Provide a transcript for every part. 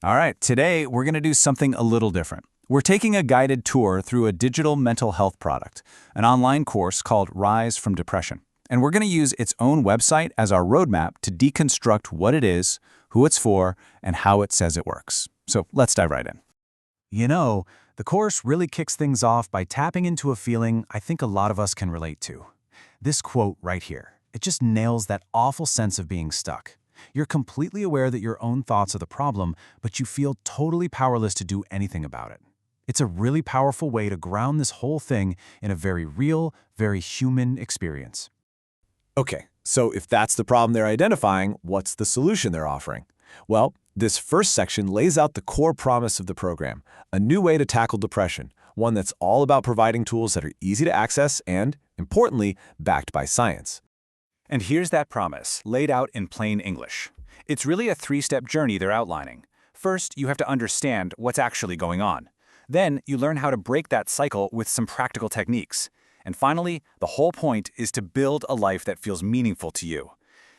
All right, today we're going to do something a little different. We're taking a guided tour through a digital mental health product, an online course called Rise from Depression. And we're going to use its own website as our roadmap to deconstruct what it is, who it's for, and how it says it works. So let's dive right in. The course really kicks things off by tapping into a feeling I think a lot of us can relate to. This quote right here, it just nails that awful sense of being stuck. You're completely aware that your own thoughts are the problem, but you feel totally powerless to do anything about it. It's a really powerful way to ground this whole thing in a very real, very human experience. Okay, so if that's the problem they're identifying, what's the solution they're offering? Well, this first section lays out the core promise of the program, a new way to tackle depression, one that's all about providing tools that are easy to access and, importantly, backed by science. And here's that promise, laid out in plain English. It's really a three-step journey they're outlining. First, you have to understand what's actually going on. Then, you learn how to break that cycle with some practical techniques. And finally, the whole point is to build a life that feels meaningful to you.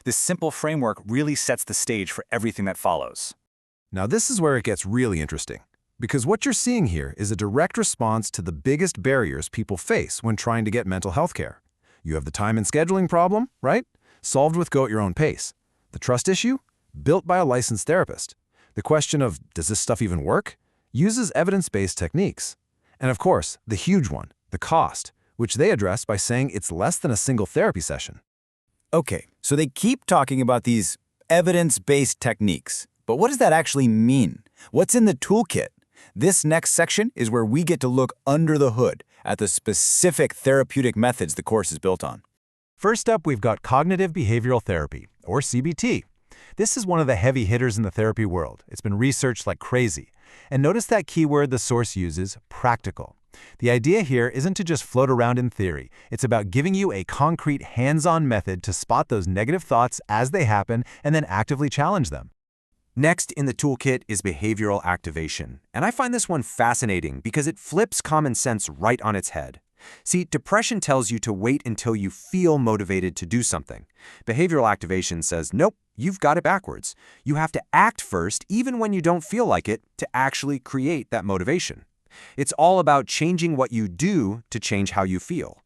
This simple framework really sets the stage for everything that follows. Now this is where it gets really interesting, because what you're seeing here is a direct response to the biggest barriers people face when trying to get mental health care. You have the time and scheduling problem, right? Solved with go at your own pace. The trust issue? Built by a licensed therapist. The question of, does this stuff even work? Uses evidence-based techniques. And of course, the huge one, the cost, which they address by saying it's less than a single therapy session. Okay, so they keep talking about these evidence-based techniques. But what does that actually mean? What's in the toolkit? This next section is where we get to look under the hood at the specific therapeutic methods the course is built on. First up, we've got cognitive behavioral therapy, or CBT. This is one of the heavy hitters in the therapy world. It's been researched like crazy. And notice that keyword the source uses, practical. The idea here isn't to just float around in theory. It's about giving you a concrete, hands-on method to spot those negative thoughts as they happen and then actively challenge them. Next in the toolkit is behavioral activation, and I find this one fascinating because it flips common sense right on its head. See, depression tells you to wait until you feel motivated to do something. Behavioral activation says, nope, you've got it backwards. You have to act first, even when you don't feel like it, to actually create that motivation. It's all about changing what you do to change how you feel.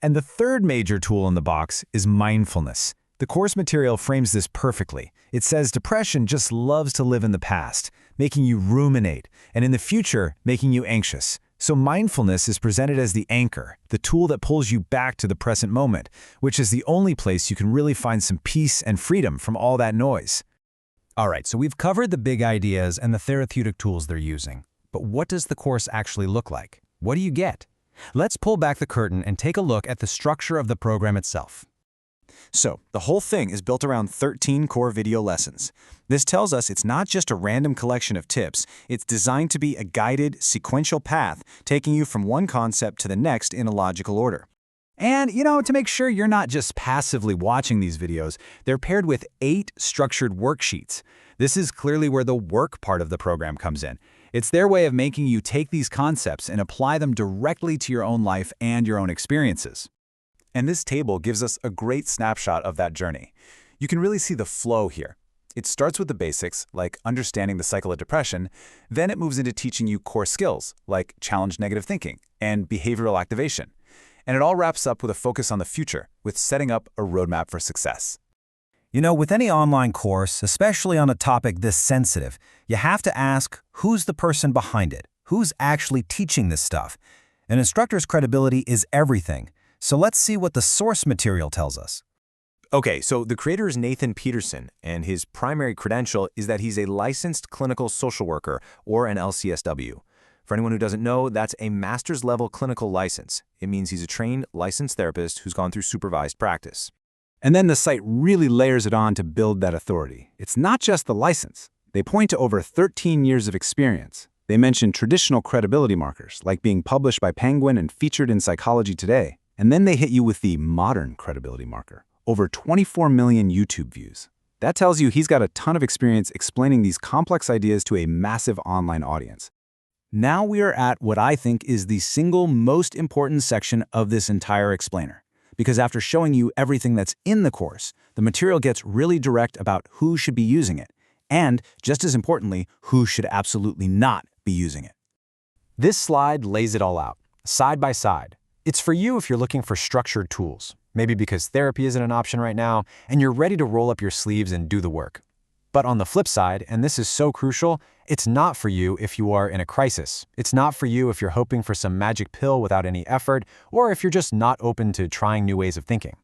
And the third major tool in the box is mindfulness. The course material frames this perfectly. It says depression just loves to live in the past, making you ruminate, and in the future, making you anxious. So mindfulness is presented as the anchor, the tool that pulls you back to the present moment, which is the only place you can really find some peace and freedom from all that noise. All right, so we've covered the big ideas and the therapeutic tools they're using. But what does the course actually look like? What do you get? Let's pull back the curtain and take a look at the structure of the program itself. So, the whole thing is built around 13 core video lessons. This tells us it's not just a random collection of tips, it's designed to be a guided, sequential path, taking you from one concept to the next in a logical order. And, to make sure you're not just passively watching these videos, they're paired with 8 structured worksheets. This is clearly where the work part of the program comes in. It's their way of making you take these concepts and apply them directly to your own life and your own experiences. And this table gives us a great snapshot of that journey. You can really see the flow here. It starts with the basics, like understanding the cycle of depression, then it moves into teaching you core skills, like challenge negative thinking and behavioral activation. And it all wraps up with a focus on the future, with setting up a roadmap for success. With any online course, especially on a topic this sensitive, you have to ask, who's the person behind it? Who's actually teaching this stuff? An instructor's credibility is everything. So let's see what the source material tells us. Okay, so the creator is Nathan Peterson, and his primary credential is that he's a licensed clinical social worker, or an LCSW. For anyone who doesn't know, that's a master's level clinical license. It means he's a trained, licensed therapist who's gone through supervised practice. And then the site really layers it on to build that authority. It's not just the license. They point to over 13 years of experience. They mention traditional credibility markers, like being published by Penguin and featured in Psychology Today. And then they hit you with the modern credibility marker, over 24 million YouTube views. That tells you he's got a ton of experience explaining these complex ideas to a massive online audience. Now we are at what I think is the single most important section of this entire explainer. Because after showing you everything that's in the course, the material gets really direct about who should be using it. And, just as importantly, who should absolutely not be using it. This slide lays it all out, side by side. It's for you if you're looking for structured tools, maybe because therapy isn't an option right now, and you're ready to roll up your sleeves and do the work. But on the flip side, and this is so crucial, it's not for you if you are in a crisis. It's not for you if you're hoping for some magic pill without any effort, or if you're just not open to trying new ways of thinking.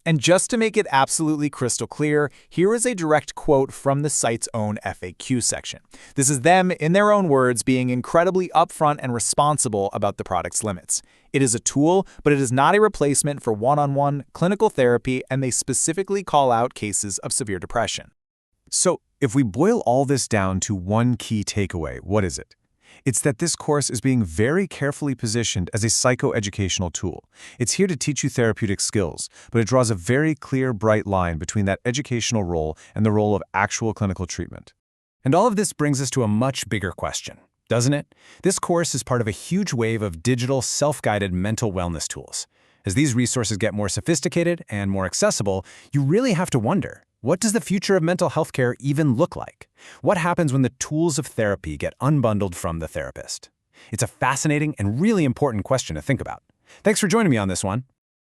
And just to make it absolutely crystal clear, here is a direct quote from the site's own FAQ section. This is them, in their own words, being incredibly upfront and responsible about the product's limits. It is a tool, but it is not a replacement for one-on-one clinical therapy, and they specifically call out cases of severe depression. So, if we boil all this down to one key takeaway, what is it? It's that this course is being very carefully positioned as a psychoeducational tool. It's here to teach you therapeutic skills, but it draws a very clear, bright line between that educational role and the role of actual clinical treatment. And all of this brings us to a much bigger question, doesn't it? This course is part of a huge wave of digital, self-guided mental wellness tools. As these resources get more sophisticated and more accessible, you really have to wonder, what does the future of mental health care even look like? What happens when the tools of therapy get unbundled from the therapist? It's a fascinating and really important question to think about. Thanks for joining me on this one.